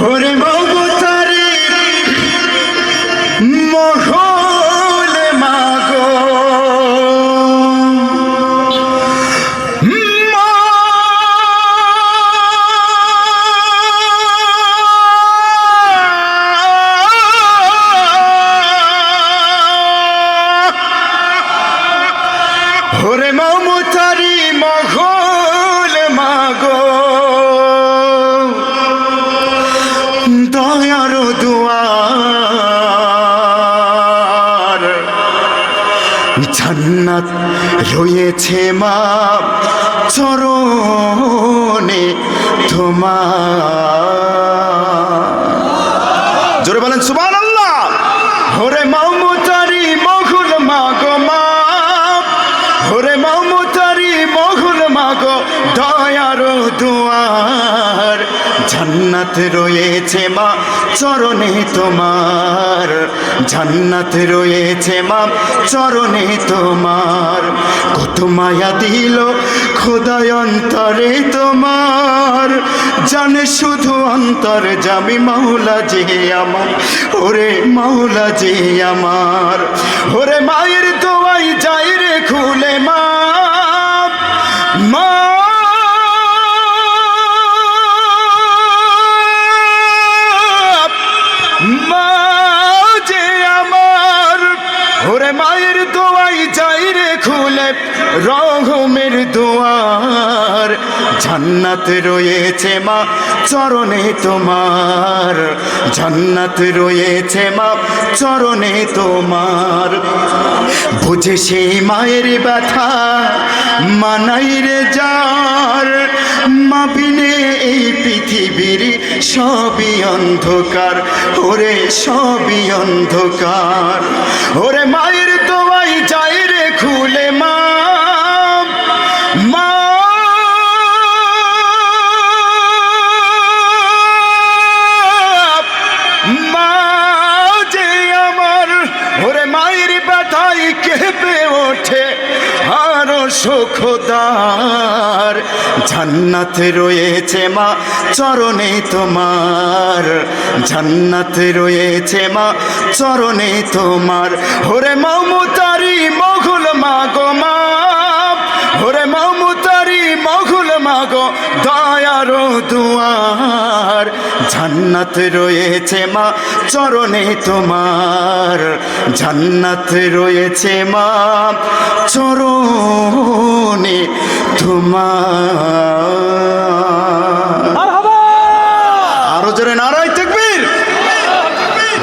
ওরে মমতারি মহল মাগো ওরে মমতারি মহল মাগো দয়ার দুয়ার জান্নাত রয়েছে মা চরণে তোমার। জোরে বলেন সুবহানাল্লাহ। ওরে মমতারি মহুল মাগো মা, ওরে মমতারি মহুল মাগো দয়ার দুয়ার জান্নাত রয়েছে মা চরণে তোমার, জান্নাত রয়েছে মা চরণে তোমার। কত মায়া দিল খোদায় অন্তরে তোমার, জানে শুধু অন্তর জামি মাওলা যে আমার, ওরে মাওলা যে আমার। ওরে মায়ের দোয়াই যাই রে খুলে মা, মা মা যে আমার। ওরে মায়ের দোয়াই যাই রে খুলে রহমের দুয়ার জান্নাত রয়েছে মা চরণে তোমার, জান্নাত রয়েছে মা চরণে তোমার। বুঝে সেই মায়ের ব্যথা মানাই রে যার, মা বিনে এই পৃথিবীর সবই অন্ধকার, ওরে সবই অন্ধকার। ওরে মায়ের দোয়াই যাই রে খুলে মা, মা মা যে আমার। ওরে মায়ের ব্যথাই কেঁপে ওঠে আরো সুখদার জান্নাত রয়েছে মা চরণে তোমার, জান্নাত রয়েছে মা চরণে তোমার। ওরে মমতারি মহুল মাগো মা, ওরে মমতারি মহুল মাগো দয়ার দুয়ার জান্নাত রয়েছে মা চরণে তোমার, জান্নাত রয়েছে মা চরণে তোমার। আরো জোরে নারায়ে তাকবীর।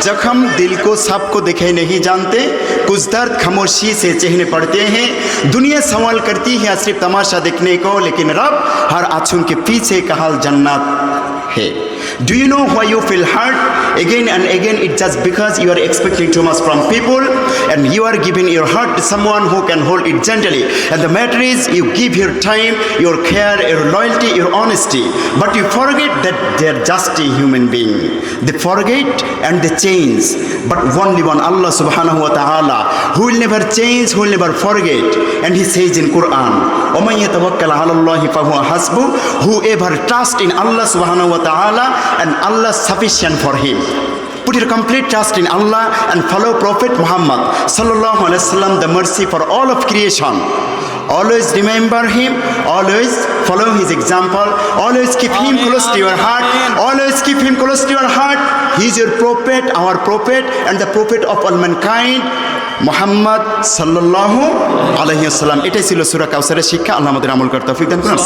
जख्म दिल को सबको दिखे नहीं जानते, कुछ दर्द खामोशी से चहने पड़ते हैं। दुनिया सवाल करती है सिर्फ तमाशा देखने को, लेकिन रब हर आंसू के पीछे का हाल जन्नत है। Do you know why you feel hurt again and again? It's just because you are expecting too much from people, and you are giving your heart to someone who can hold it gently. And the matter is, you give your time, your care, your loyalty, your honesty, but you forget that they are just a human being. They forget and they change, but only one Allah subhanahu wa ta'ala, who will never change, who will never forget. And He says in Quran, وَمَنْ يَتَوَكَّلْ عَلَى اللَّهِ فَهُوَ حَسْبُهُ. Whoever trusts in Allah subhanahu wa ta'ala, and Allah is sufficient for him. Put your complete trust in Allah and follow Prophet Muhammad sallallahu alaihi wasallam, the mercy for all of creation. Always remember him, always follow his example, always keep him close to your heart, always keep him close to your heart. He is your prophet, our prophet, and the prophet of all mankind, Muhammad sallallahu alaihi wasallam. এটাই ছিল সূরা কাউসারের শিক্ষা। আল্লাহ আমাদের আমল করতে তৌফিক দান করুন।